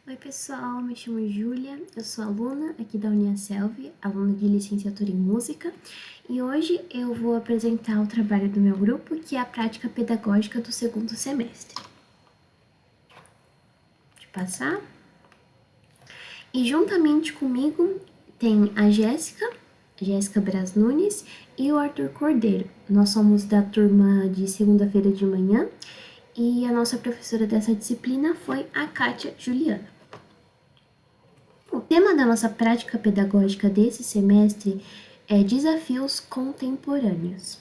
Oi pessoal, me chamo Júlia, eu sou aluna aqui da Uniaselv, aluna de licenciatura em música, e hoje eu vou apresentar o trabalho do meu grupo, que é a prática pedagógica do segundo semestre. Deixa eu passar. E juntamente comigo tem a Jéssica Braz Nunes e o Arthur Cordeiro. Nós somos da turma de segunda-feira de manhã e a nossa professora dessa disciplina foi a Kátia Juliana. O tema da nossa prática pedagógica desse semestre é desafios contemporâneos.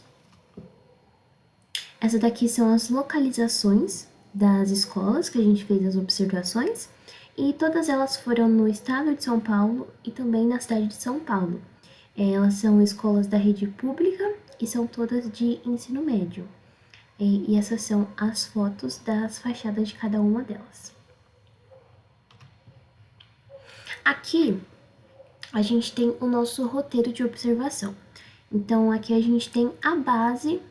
Essa daqui são as localizações das escolas que a gente fez as observações e todas elas foram no estado de São Paulo e também na cidade de São Paulo. Elas são escolas da rede pública e são todas de ensino médio. E essas são as fotos das fachadas de cada uma delas. Aqui a gente tem o nosso roteiro de observação. Então, aqui a gente tem a base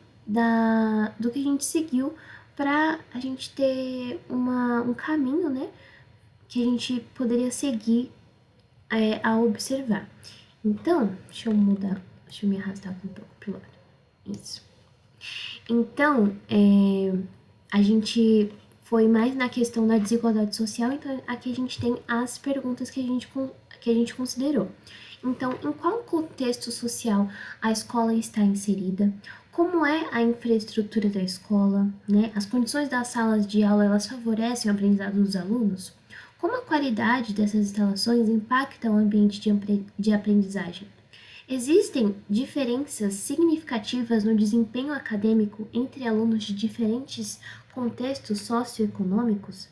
do que a gente seguiu para a gente ter um caminho, né, que a gente poderia seguir ao observar. Então, deixa eu me arrastar aqui um pouco pro lado. Isso. Então, a gente foi mais na questão da desigualdade social, então aqui a gente tem as perguntas que a gente considerou. Então, em qual contexto social a escola está inserida? Como é a infraestrutura da escola, né? As condições das salas de aula, elas favorecem o aprendizado dos alunos? Como a qualidade dessas instalações impacta o ambiente de aprendizagem? Existem diferenças significativas no desempenho acadêmico entre alunos de diferentes contextos socioeconômicos?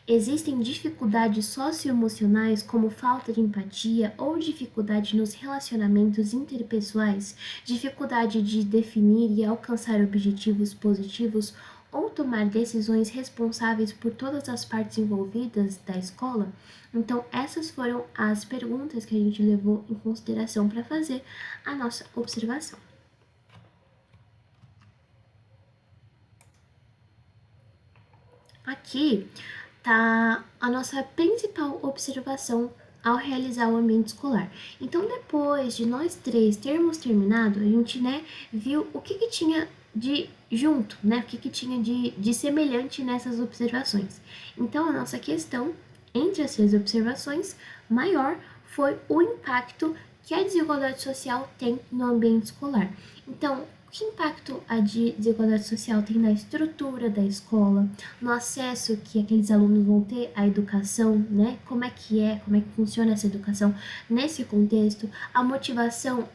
Existem dificuldades socioemocionais como falta de empatia ou dificuldade nos relacionamentos interpessoais, dificuldade de definir e alcançar objetivos positivos ou tomar decisões responsáveis por todas as partes envolvidas da escola? Então, essas foram as perguntas que a gente levou em consideração para fazer a nossa observação. Aqui tá a nossa principal observação ao realizar o ambiente escolar. Então, depois de nós três termos terminado, a gente, né, viu o que tinha de junto, né, o que tinha de semelhante nessas observações. Então, a nossa questão entre as três observações maior foi o impacto que a desigualdade social tem no ambiente escolar. Então, que impacto a desigualdade social tem na estrutura da escola, no acesso que aqueles alunos vão ter à educação, né? Como é que funciona essa educação nesse contexto, a motivação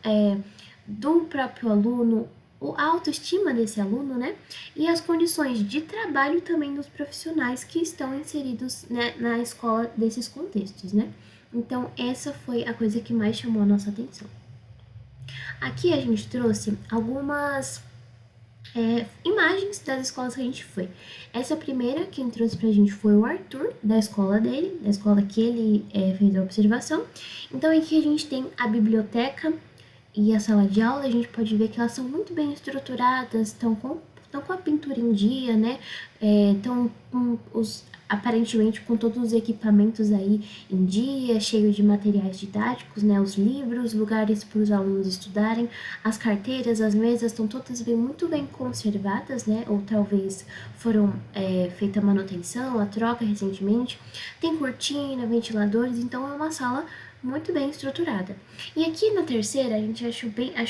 do próprio aluno, a autoestima desse aluno, né? E as condições de trabalho também dos profissionais que estão inseridos, né, na escola desses contextos, né? Então, essa foi a coisa que mais chamou a nossa atenção. Aqui a gente trouxe algumas imagens das escolas que a gente foi. Essa primeira, quem trouxe pra gente foi o Arthur, da escola dele, da escola que ele fez a observação. Então aqui a gente tem a biblioteca e a sala de aula, a gente pode ver que elas são muito bem estruturadas, estão com a pintura em dia, né? Estão aparentemente com todos os equipamentos aí em dia, cheio de materiais didáticos, né? Os livros, lugares para os alunos estudarem, as carteiras, as mesas estão todas muito bem conservadas, né? Ou talvez foram feita manutenção, a troca recentemente. Tem cortina, ventiladores, então é uma sala muito bem estruturada. E aqui na terceira, a gente acho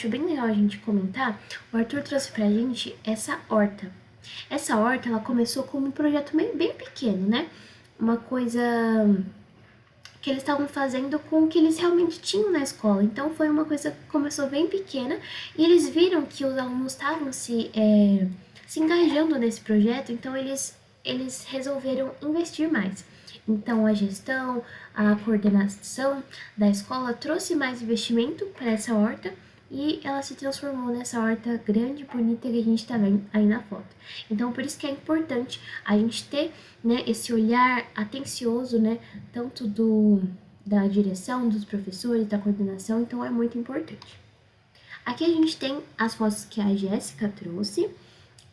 bem legal a gente comentar, o Arthur trouxe pra gente essa horta. Essa horta, ela começou como um projeto bem pequeno, né? Uma coisa que eles estavam fazendo com o que eles realmente tinham na escola. Então, foi uma coisa que começou bem pequena e eles viram que os alunos estavam se engajando nesse projeto, então eles resolveram investir mais. Então, a gestão, a coordenação da escola trouxe mais investimento para essa horta e ela se transformou nessa horta grande, bonita que a gente está vendo aí na foto. Então, por isso que é importante a gente ter, né, esse olhar atencioso, né, tanto da direção, dos professores, da coordenação, então é muito importante. Aqui a gente tem as fotos que a Jéssica trouxe.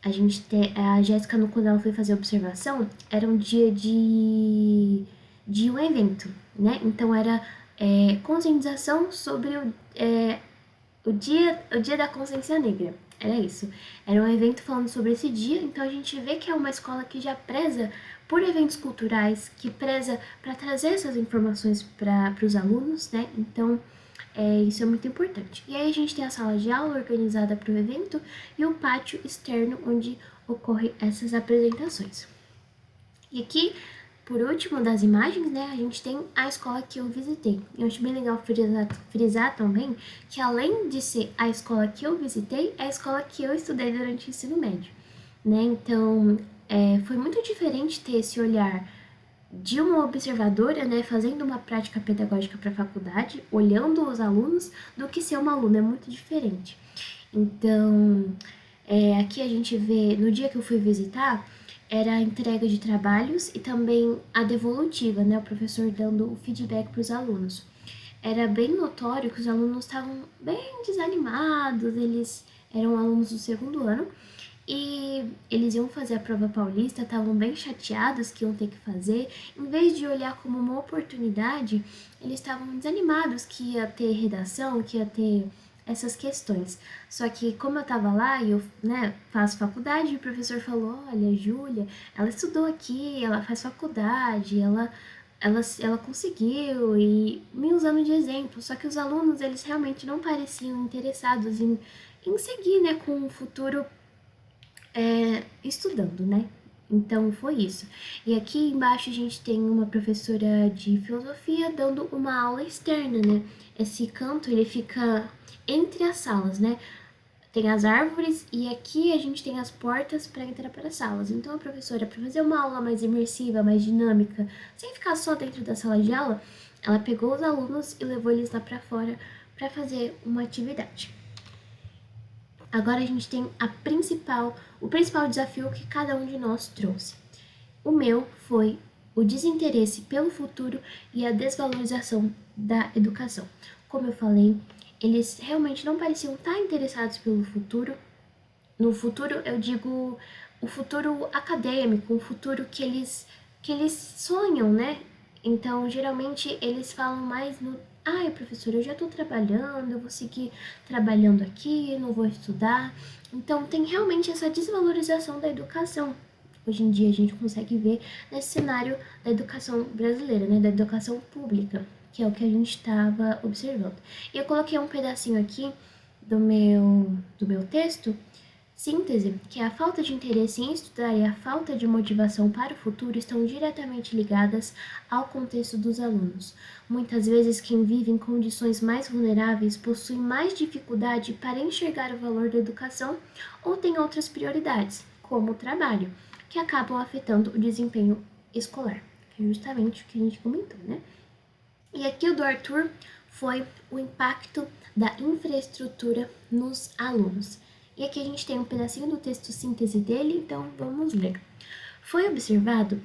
A Jéssica, quando ela foi fazer a observação, era um dia de de um evento, né? Então era conscientização sobre o dia da consciência negra. Era isso. Era um evento falando sobre esse dia, então a gente vê que é uma escola que já preza por eventos culturais, que preza para trazer essas informações para os alunos, né? Então, isso é muito importante. E aí a gente tem a sala de aula organizada para o evento e o pátio externo onde ocorrem essas apresentações. E aqui, por último das imagens, né, a gente tem a escola que eu visitei. Eu acho bem legal frisar também que além de ser a escola que eu visitei, é a escola que eu estudei durante o ensino médio, né? Então, foi muito diferente ter esse olhar de uma observadora, né, fazendo uma prática pedagógica para a faculdade, olhando os alunos, do que ser uma aluna, é muito diferente. Então, aqui a gente vê, no dia que eu fui visitar, era a entrega de trabalhos e também a devolutiva, né, o professor dando o feedback para os alunos. Era bem notório que os alunos estavam bem desanimados, eles eram alunos do segundo ano, e eles iam fazer a prova paulista, estavam bem chateados que iam ter que fazer. Em vez de olhar como uma oportunidade, eles estavam desanimados que ia ter redação, que ia ter essas questões. Só que como eu estava lá e eu, né, faço faculdade, o professor falou, olha, Júlia, ela estudou aqui, ela faz faculdade, ela conseguiu e me usando de exemplo. Só que os alunos, eles realmente não pareciam interessados em seguir, né, com um futuro estudando, né? Então foi isso. E aqui embaixo a gente tem uma professora de filosofia dando uma aula externa, né? Esse canto ele fica entre as salas, né? Tem as árvores e aqui a gente tem as portas para entrar para as salas. Então a professora, para fazer uma aula mais imersiva, mais dinâmica, sem ficar só dentro da sala de aula, ela pegou os alunos e levou eles lá para fora para fazer uma atividade. Agora a gente tem o principal desafio que cada um de nós trouxe. O meu foi o desinteresse pelo futuro e a desvalorização da educação. Como eu falei, eles realmente não pareciam estar interessados pelo futuro. No futuro, eu digo o futuro acadêmico, o futuro que eles sonham, né? Então, geralmente, eles falam mais no ai, professor, eu já estou trabalhando, eu vou seguir trabalhando aqui, não vou estudar. Então, tem realmente essa desvalorização da educação. Hoje em dia, a gente consegue ver nesse cenário da educação brasileira, né, da educação pública, que é o que a gente estava observando. E eu coloquei um pedacinho aqui do meu texto, síntese, que a falta de interesse em estudar e a falta de motivação para o futuro estão diretamente ligadas ao contexto dos alunos. Muitas vezes, quem vive em condições mais vulneráveis possui mais dificuldade para enxergar o valor da educação ou tem outras prioridades, como o trabalho, que acabam afetando o desempenho escolar, que é justamente o que a gente comentou, né? E aqui o do Arthur foi o impacto da infraestrutura nos alunos. E aqui a gente tem um pedacinho do texto síntese dele, então vamos ler. Foi observado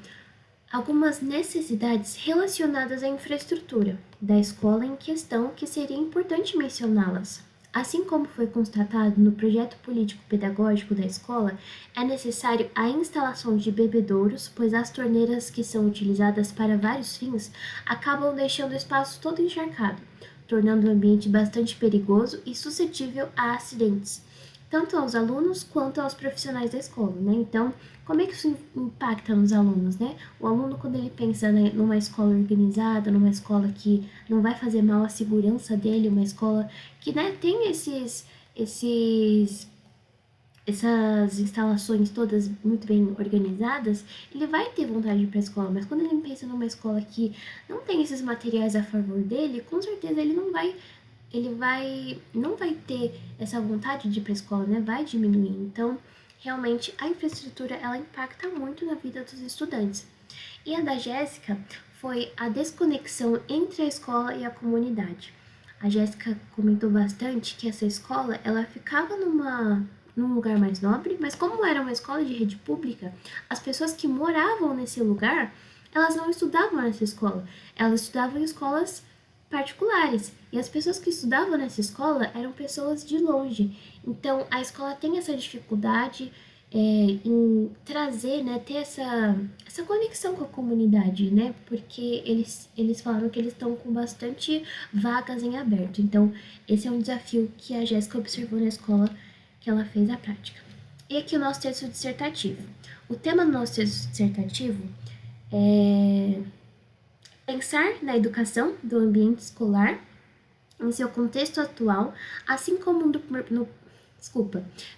algumas necessidades relacionadas à infraestrutura da escola em questão que seria importante mencioná-las. Assim como foi constatado no projeto político-pedagógico da escola, é necessário a instalação de bebedouros, pois as torneiras que são utilizadas para vários fins acabam deixando o espaço todo encharcado, tornando o ambiente bastante perigoso e suscetível a acidentes, tanto aos alunos quanto aos profissionais da escola, né? Então, como é que isso impacta nos alunos, né? O aluno, quando ele pensa, né, numa escola organizada, numa escola que não vai fazer mal à segurança dele, uma escola que, né, tem essas instalações todas muito bem organizadas, ele vai ter vontade de ir para a escola, mas quando ele pensa numa escola que não tem esses materiais a favor dele, com certeza ele não vai ter essa vontade de ir para a escola, né? Vai diminuir. Então, realmente, a infraestrutura, ela impacta muito na vida dos estudantes. E a da Jéssica foi a desconexão entre a escola e a comunidade. A Jéssica comentou bastante que essa escola, ela ficava num lugar mais nobre, mas como era uma escola de rede pública, as pessoas que moravam nesse lugar, elas não estudavam nessa escola. Elas estudavam em escolas particulares. E as pessoas que estudavam nessa escola eram pessoas de longe. Então, a escola tem essa dificuldade em trazer, né, ter essa conexão com a comunidade, né, porque eles falaram que eles estão com bastante vagas em aberto. Então, esse é um desafio que a Jéssica observou na escola que ela fez a prática. E aqui o nosso texto dissertativo. O tema do nosso texto dissertativo é pensar na educação do ambiente escolar em seu contexto atual, assim como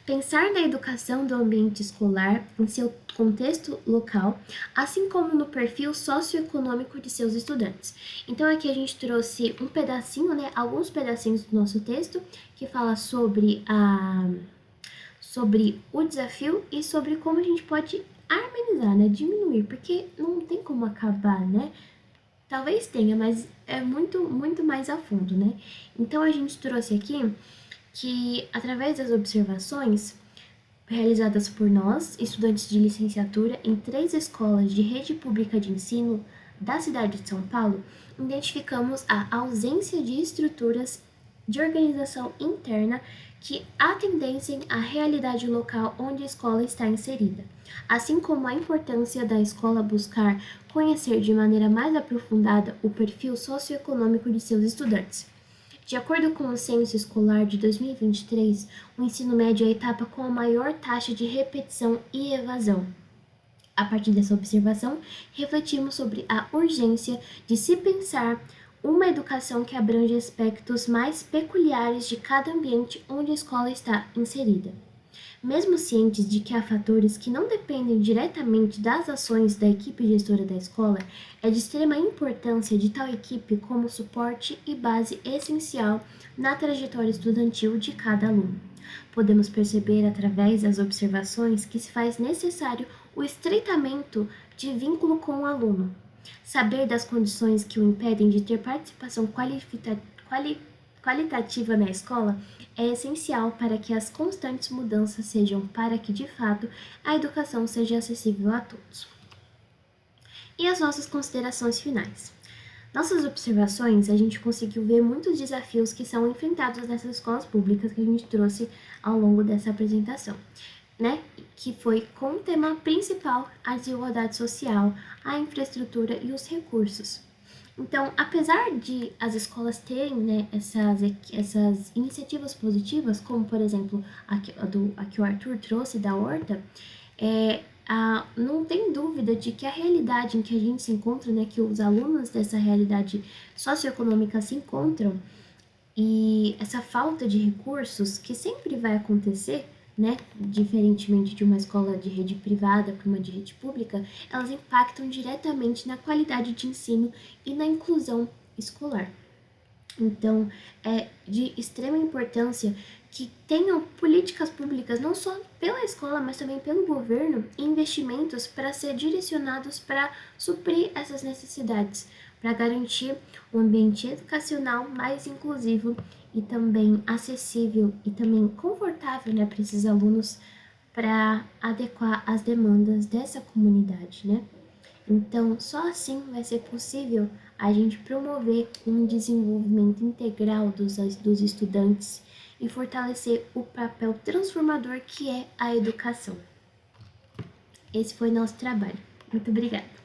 pensar na educação do ambiente escolar em seu contexto local, assim como no perfil socioeconômico de seus estudantes. Então aqui a gente trouxe um pedacinho, né, alguns pedacinhos do nosso texto que fala sobre o desafio e sobre como a gente pode amenizar, né, diminuir, porque não tem como acabar, né? Talvez tenha, mas é muito, muito mais a fundo, né? Então a gente trouxe aqui que, através das observações realizadas por nós, estudantes de licenciatura em 3 escolas de rede pública de ensino da cidade de São Paulo, identificamos a ausência de estruturas de organização interna que atendessem à realidade local onde a escola está inserida, assim como a importância da escola buscar conhecer de maneira mais aprofundada o perfil socioeconômico de seus estudantes. De acordo com o Censo Escolar de 2023, o ensino médio é a etapa com a maior taxa de repetição e evasão. A partir dessa observação, refletimos sobre a urgência de se pensar uma educação que abrange aspectos mais peculiares de cada ambiente onde a escola está inserida. Mesmo cientes de que há fatores que não dependem diretamente das ações da equipe gestora da escola, é de extrema importância de tal equipe como suporte e base essencial na trajetória estudantil de cada aluno. Podemos perceber através das observações que se faz necessário o estreitamento de vínculo com o aluno. Saber das condições que o impedem de ter participação qualitativa na escola é essencial para que as constantes mudanças sejam para que, de fato, a educação seja acessível a todos. E as nossas considerações finais. Nossas observações, a gente conseguiu ver muitos desafios que são enfrentados nessas escolas públicas que a gente trouxe ao longo dessa apresentação, né? Que foi com o tema principal a desigualdade social, a infraestrutura e os recursos. Então, apesar de as escolas terem, né, essas iniciativas positivas, como por exemplo a que o Arthur trouxe da Horta, não tem dúvida de que a realidade em que a gente se encontra, né, que os alunos dessa realidade socioeconômica se encontram, e essa falta de recursos que sempre vai acontecer, né, diferentemente de uma escola de rede privada para uma de rede pública, elas impactam diretamente na qualidade de ensino e na inclusão escolar. Então, é de extrema importância que tenham políticas públicas, não só pela escola, mas também pelo governo, investimentos para ser direcionados para suprir essas necessidades, para garantir um ambiente educacional mais inclusivo e também acessível e também confortável, né, para esses alunos, para adequar as demandas dessa comunidade, né? Então, só assim vai ser possível a gente promover um desenvolvimento integral dos estudantes e fortalecer o papel transformador que é a educação. Esse foi nosso trabalho. Muito obrigada!